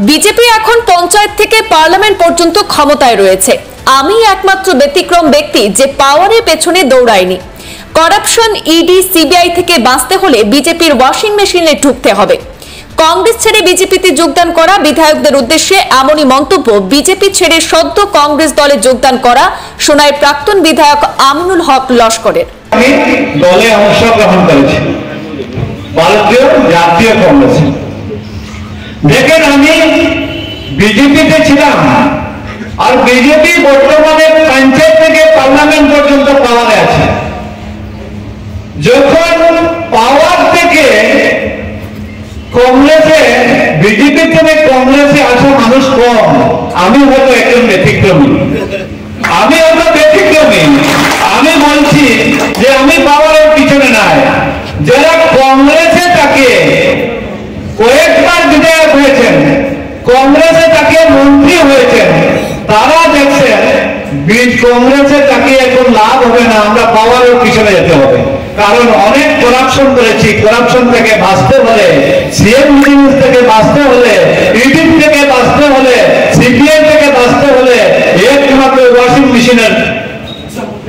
BJP এখন পঞ্চায়েত থেকে parliament পর্যন্ত ক্ষমতায় রয়েছে। আমি একমাত্র ব্যতিক্রম ব্যক্তি যে পাওয়ারের পেছনে দৌড়ায়নি। করাপশন, ইডি, সিবিআই থেকে বাঁচতে হলে বিজেপির ওয়াশিং মেশিনে ঢুকতে হবে। কংগ্রেস ছেড়ে বিজেপিতে যোগদান করা বিধায়কদের উদ্দেশ্যে এমনই মন্তব্য বিজেপি ছেড়ে সদ্য কংগ্রেস দলে যোগদান করা সোনাইর প্রাক্তন বিধায়ক আমিনুল হক লস্করের। আমি দলে অংশগ্রহণ করেছি ভারতীয় জাতীয় কংগ্রেসে। দেখেন, আমি বিজেপিতে ছিলাম, আর বিজেপি বর্তমানে পঞ্চায়েত থেকে পার্লামেন্ট পর্যন্ত পাওয়ারে আছে। যখন পাওয়ার থেকে কংগ্রেসে, বিজেপি থেকে কংগ্রেসে আসা মানুষ কম, আমি হয়তো একজন ব্যতিক্রমী। আমি বলছি যে আমি পাওয়ারের পিছনে নাই। যারা কংগ্রেসে তাকে কয়েকবার বিধায়ক হয়েছেন, কংগ্রেসে তাকে মন্ত্রী হয়েছেন, তারা দেখছেন কংগ্রেসে তাকে এখন লাভ হবে না, আমরা পাওয়ারের পিছনে যেতে হবে। কারণ অনেক করাপশন করেছি, করাপশন থেকে বাঁচতে হলে, সিএম জিনিস থেকে বাঁচতে হলে, ইডি থেকে বাঁচতে হলে, সিবিআই থেকে বাঁচতে হলে একমাত্র ওয়াশিং মেশিনের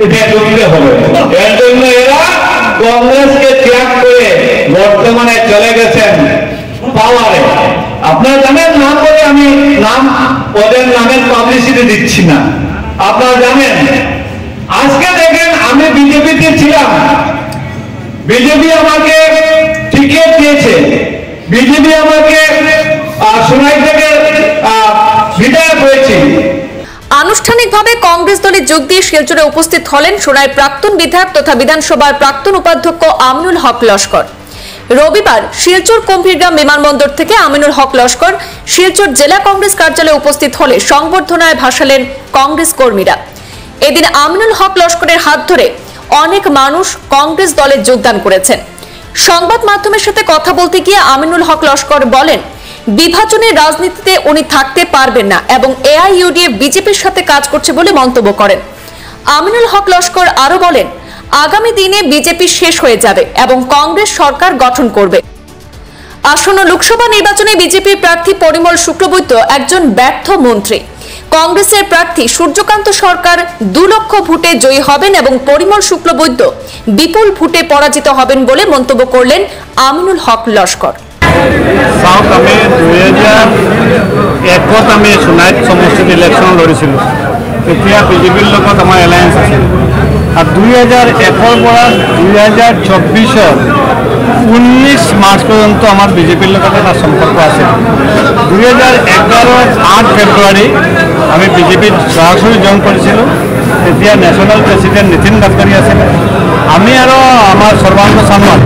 এটা ঢুকতে হবে। এর জন্য এরা কংগ্রেসকে ত্যাগ করে বর্তমানে চলে গেছেন পাওয়ারে। আপনারা জানেন, নাম বলে আমি ওদের নামের পাবলিসিটি দিচ্ছি না। আপনারা জানেন, আজকে দেখেন আমি বিজেপিতে ছিলাম, বিজেপি আমাকে টিকিট দিয়েছে, বিজেপি আমাকে সোনাই থেকে বিধায়ক হয়েছে। আনুষ্ঠানিকভাবে কংগ্রেস দলে যোগ দিয়ে শিলচরে উপস্থিত হলেন সোনাইর প্রাক্তন বিধায়ক তথা বিধানসভার প্রাক্তন উপাধ্যক্ষ আমিনুল হক লস্কর। রবিবার শিলচর গম্ভীরগ্রাম বিমানবন্দর থেকে আমিনুল হক লস্কর শিলচর জেলা কংগ্রেস কার্যালয়ে উপস্থিত হলে সংবর্ধনায় ভাসালেন কংগ্রেস কর্মীরা। এদিন আমিনুল হক লস্করের হাত ধরে অনেক মানুষ কংগ্রেস দলে যোগদান করেছেন। সংবাদ মাধ্যমের সাথে কথা বলতে গিয়ে আমিনুল হক লস্কর বলেন, বিভাজনের রাজনীতিতে উনি থাকতে পারবেন না এবং এআইইউডিএফ বিজেপির সাথে কাজ করছে বলে মন্তব্য করেন। আমিনুল হক লস্কর আরো বলেন, আগামী দিনে বিজেপি শেষ হয়ে যাবে এবং কংগ্রেস সরকার গঠন করবে। আসন্ন লোকসভা নির্বাচনে বিজেপির প্রার্থী পরিমল শুক্লবৈদ্য একজন ব্যর্থ মন্ত্রী। কংগ্রেসের প্রার্থী সূর্যকান্ত সরকার 2 লক্ষ ভোটে জয়ী হবেন এবং পরিমল শুক্লবৈদ্য বিপুল ভোটে পরাজিত হবেন বলে মন্তব্য করলেন আমিনুল হক লস্কর। আমি 2001 আমি সোনাইত সমষ্টিত ইলেকশন লড়িছিলোঁ। তেতিয়া বিজেপিৰ লগত আমাৰ এলায়েন্স আছিল। আৰু 2001 পৰা 2024 19 মাৰ্চ পৰ্যন্ত আমাৰ বিজেপিৰ লগত এটা সম্পৰ্ক আছে। 2011 8 ফেব্ৰুৱাৰী আমি বিজেপিত সৰাসৰি জয়েন কৰিছিলোঁ। তেতিয়া নেশ্যনেল প্ৰেচিডেণ্ট নীতিন গাডকাৰী আছিলে। আমি আৰু আমাৰ সৰ্বাংগ চাংমাই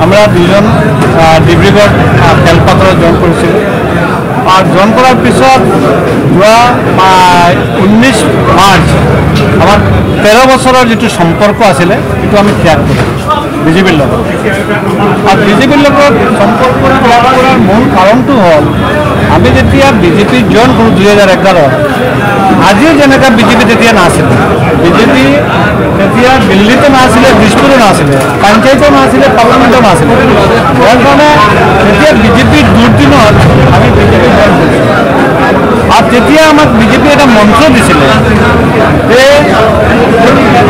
আমৰা দুজন ডিব্ৰুগড় খেলপথাৰত জয়েন কৰিছিলোঁ। আৰ জয়েন কৰাৰ পিছত যোৱা 19 মাৰ্চ আমাৰ 13 বছৰৰ যিটো সম্পৰ্ক আছিলে সেইটো আমি ত্যাগ কৰিলোঁ বিজেপিৰ লগত। আৰু বিজেপিৰ লগত সম্পৰ্ক ত্যাগ কৰাৰ মূল কাৰণটো হ'ল, আমি যেতিয়া বিজেপি জয়েন কৰোঁ 2011, আজিও যেনেকৈ বিজেপি তেতিয়া নাছিলে। বিজেপি তেতিয়া দিল্লীতো নাছিলে, দিছপুৰো নাছিলে, পঞ্চায়তো নাছিলে, পাৰ্লামেণ্টো নাছিলে। যাৰ কাৰণে তেতিয়া বিজেপিৰ দুৰ্দিনত আমি বিজেপি জয়েন কৰিছোঁ। আৰু তেতিয়া আমাক বিজেপি এটা মন্ত্ৰ দিছিলে যে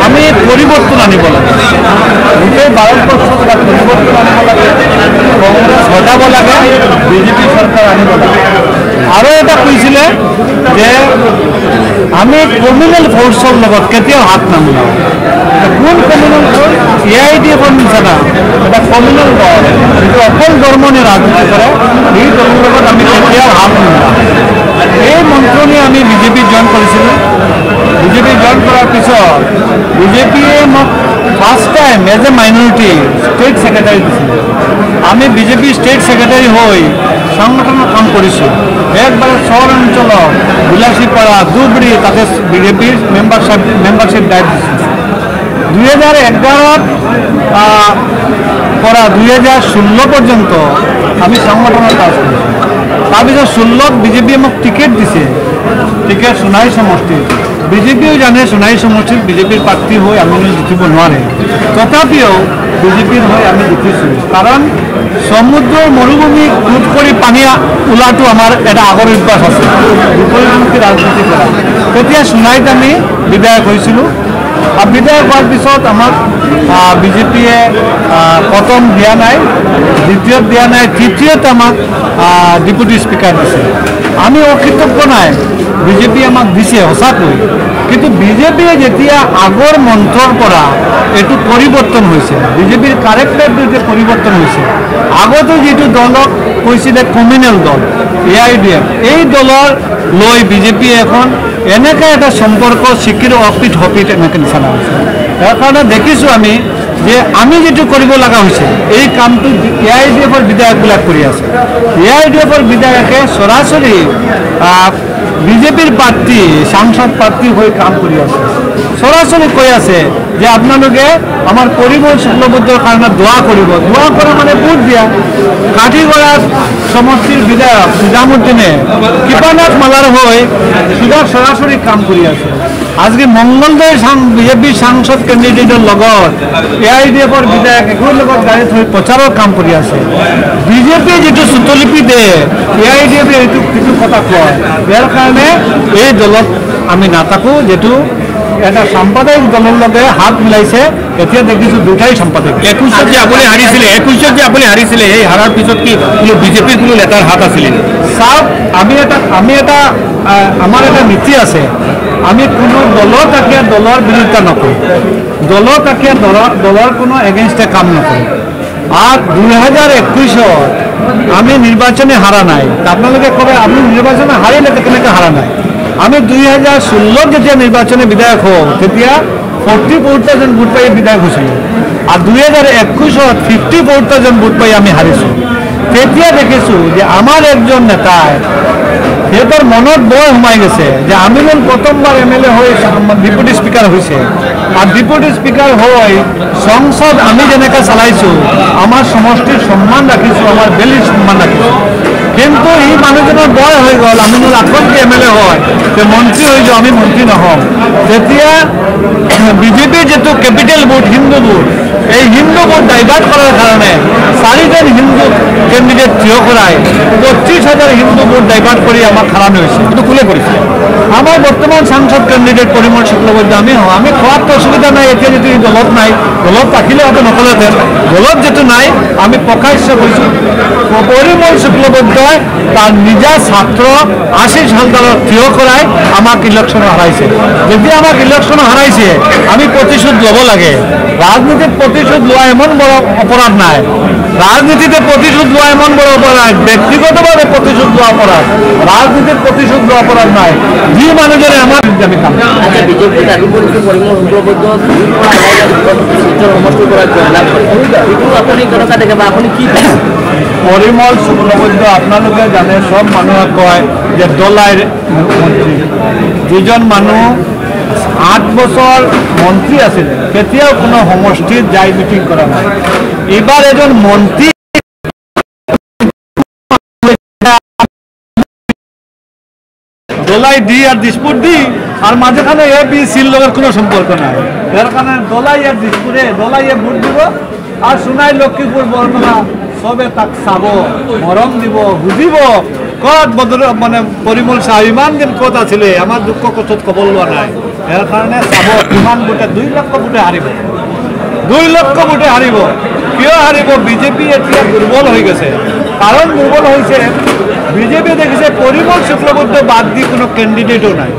আমি পৰিৱৰ্তন আনিব লাগে, গোটেই ভাৰতবৰ্ষত এটা পৰিৱৰ্তন আনিব লাগে, কংগ্ৰেছ হটাব লাগে, বিজেপি চৰকাৰ আনিব লাগে। আৰু এটা কৈছিলে যে আমি কমিউনেল ফ'ৰ্চৰ লগত কেতিয়াও হাত নামিলাওঁ। কোন কমিউনেল ফ'ৰ্চ? এআইইউডিএফৰ নিচিনা এটা কমিউনেল দল, যিটো অকল ধৰ্মনী ৰাজনীতি কৰে, সেই দলৰ লগত আমি কেতিয়াও হাত নামিলাওঁ। এই মন্ত্ৰ নিয়ে আমি বিজেপি জয়েন কৰিছিলোঁ। বিজেপি জয়েন কৰাৰ পিছত বিজেপিয়ে মোক first time as a minority state secretary দিছিলে। আমি বিজেপি ষ্টেট ছেক্ৰেটাৰী হৈ সংগঠনত কাম কৰিছোঁ। একবাৰে চহৰ অঞ্চলত বিলাসীপাৰা, ধুবুৰী, তাতে বিজেপিৰ মেম্বাৰশ্বিপ ডাইৰেক্ট দিছোঁ। 2011 পৰা 2016 পৰ্যন্ত আমি সংগঠনৰ কাজ কৰিছোঁ। তাৰপিছত 16ত বিজেপিয়ে মোক টিকেট দিছে, টিকেট সোণাৰী সমষ্টিত। বিজেপিও জানে সোণাৰী সমষ্টিত বিজেপিৰ প্ৰাৰ্থী হৈ আমিনো জিকিব নোৱাৰে, তথাপিও বিজেপিৰ হৈ আমি জিকিছোঁ। কাৰণ সমুদ্ৰৰ মৰুভূমিক ৰোধ কৰি পানী ওলোৱাটো আমাৰ এটা আগৰ অভ্যাস আছে, বিপৰীতমুখী ৰাজনীতি কৰা। তেতিয়া সোণাৰীত আমি বিধায়ক হৈছিলোঁ। আৰু বিধায়ক হোৱাৰ পিছত আমাক বিজেপিয়ে প্ৰথম দিয়া নাই, দ্বিতীয়ত দিয়া নাই, তৃতীয়ত আমাক ডেপুটি স্পীকাৰ দিছে। আমি অকৃতজ্ঞ নাই, বিজেপি আমাক দিছে সঁচাকৈ, কিন্তু বিজেপিয়ে যেতিয়া আগৰ মন্ত্ৰৰ পৰা এইটো পৰিৱৰ্তন হৈছে, বিজেপিৰ কাৰেক্টাৰটো যে পৰিৱৰ্তন হৈছে, আগতে যিটো দলক কৈছিলে কমিউনেল দল AIDF, এই দলৰ লৈ বিজেপিয়ে এখন এনেকৈ এটা সম্পৰ্ক স্বীকৃত অপিত হপিত এনেকৈ নিচানা হৈছে। তাৰ কাৰণে দেখিছোঁ আমি যে আমি যিটো কৰিব লগা হৈছে এই কামটো AIDFৰ বিধায়কবিলাক কৰি আছে। AIDFৰ বিধায়কে সৰাসৰি বিজেপিৰ প্ৰাৰ্থী সাংসদ প্ৰাৰ্থী হৈ কাম কৰি আছে, সরাসরি কৈ আছে যে আপনালোকে আমার পরিমল শুক্লবৈদ্যর কারণে দোয়া করিব। দোয়া করা মানে ভোট দিয়া। কাঠিগড়ার সমষ্টির বিধায়ক নিজামুদ্দিনে কৃপানাথ মালার হয়ে সুদা সরাসরি কাম করে আছে। আজকে মঙ্গলদৈ বিজেপি সাংসদ ক্যান্ডিডেটের লগত AIDFর বিধায়ক এগুলোর লগত গাড়ি থৈ প্রচারের কাম করে আছে। বিজেপি যেটো সুতলিপি দে AIDF এইটো কিছু কথা কয়, এর কারণে এই দলত আমি নাথাকো, যেটো এটা সাম্প্রদায়িক দলের লগে হাত মিলাইছে। এতিয়া দেখিছোঁ দুটাই সাম্প্রদায়িক। 21 যে আপুনি হাৰিছিলে, 21 যে আপুনি হাৰিছিলে, এই হাৰাৰ পিছত কি কোনো বিজেপিৰ কোনো নেতাৰ হাত আছিলে? চাওক, আমাৰ এটা নীতি আছে, আমি কোনো দলতাকীয়া দলৰ বিৰোধিতা নকৰোঁ, দলতাকীয়া দলৰ কোনো এগেইনষ্টে কাম নকৰোঁ। আর 2021 আমি নির্বাচনে হারা নাই। আপনাদের কবে আপনি নির্বাচনে হারিলে কেনেকৈ হারা নাই? আমি 2016 যেতিয়া নির্বাচনে বিধায়ক হওঁ তেতিয়া 44,000 ভোট পাই বিধায়ক হৈছিলোঁ, আর 2021 54,000 ভোট পাই আমি হারিছোঁ। তেতিয়া দেখিছোঁ যে আমার একজন নেতায় সিহঁতৰ মনত বয় সোমাই গেছে যে আমিনুল প্ৰথমবাৰ MLA হৈ ডেপুটি স্পিকাৰ হৈছে, আৰু ডেপুটি স্পিকাৰ হৈ সংসদ আমি যেনেকৈ চলাইছোঁ, আমাৰ সমষ্টিৰ সন্মান ৰাখিছোঁ, আমাৰ বেলিৰ সন্মান ৰাখিছোঁ। কিন্তু এই মানুহজনৰ বয় হৈ গ'ল, আমিনুল আকৌ যদি MLA হয় তে মন্ত্ৰী হৈ যাওঁ, আমি মন্ত্ৰী নহওঁ। তেতিয়া বিজেপিৰ যিটো কেপিটেল ভোট, হিন্দু ভোট, এই হিন্দু ভোট ডাইভাৰ্ট কৰাৰ কাৰণে 4জন হিন্দু কেণ্ডিডেট থিয় কৰাই 25,000 হিন্দু ভোট ডাইভাৰ্ট কৰি আমাক হাৰানো হয়েছে। কিন্তু কোনে কৰিছে? আমাৰ বৰ্তমান সাংসদ ক্যান্ডিডেট পৰিমল শুক্লবৈদ্য আমি হওঁ। আমি খোৱাত অসুবিধা নাই, এতিয়া যদি দলত নাই, দলত থাকিলে হয়তো নকলেহেঁতেন, দলত যেটো নাই আমি প্রকাশ্য কৈছোঁ পরিমল শুক্লবৈদ্যই তার নিজা ছাত্র আশিস হালদারক থিয় কৰাই আমাক ইলেকশন হাৰাইছে। যেতিয়া আমাক ইলেকশন হাৰাইছে আমি প্ৰতিশোধ লব লাগে। ৰাজনীতিত প্ৰতিশোধ লোৱা এমন বড় অপৰাধ নাই, ৰাজনীতিতে প্ৰতিশোধ লোৱা এমন বড় অপৰাধ, ব্যক্তিগতভাবে প্ৰতিশোধ লোৱা অপৰাধ, ৰাজনীতিৰ প্ৰতিশোধ লোৱা অপৰাধ নাই। যি মানুহজনে আমাৰ আমি কাম আচ্ছা, বিজেপি দাবি কৰিছে পৰিমল শুক্লবৈদ্য সমষ্টিৰ পৰা জয়লাভ কৰিছে, এইটো আপুনি কেনেকুৱা দেখে বা আপুনি কি পৰিমল শুক্লবৈদ্য আপোনালোকে জানে, সব মানুহে কয় যে দলাইৰ মন্ত্ৰী, যিজন মানুহ 8 বছৰ মন্ত্ৰী আছিল, কেতিয়াও কোনো সমষ্টিত যাই মিটিং কৰা নাই। এইবাৰ এজন মন্ত্ৰী দলাই দি আর দিসপুর দি, আর মাঝখানে ABCর লগের কোনো সম্পর্ক নাই। এর কারণে দলাই আর দিসপুরে দলাইয়ে ভোট দিব, আর সোনাই লক্ষ্মীপুর বরমলা সবে তাক চাব, মরম দিব, বুঝিব কত বদল মানে পরিমল সাহেব ইমান দিন কত আছিলে, আমার দুঃখ কষ্টত কব লোৱা নাই। এর কারণে চাব কিমান ভোটে, 2 লক্ষ ভোটে হারিব, 2 লক্ষ ভোটে হারিব। কিয় হারিব? বিজেপি এতিয়া দুর্বল হয়ে গেছে। কারণ দুর্বল হয়েছে বিজেপি দেখিছে পরিমল শুক্লবৈদ্য বাদ দি কোনো ক্যান্ডিডেটও নাই।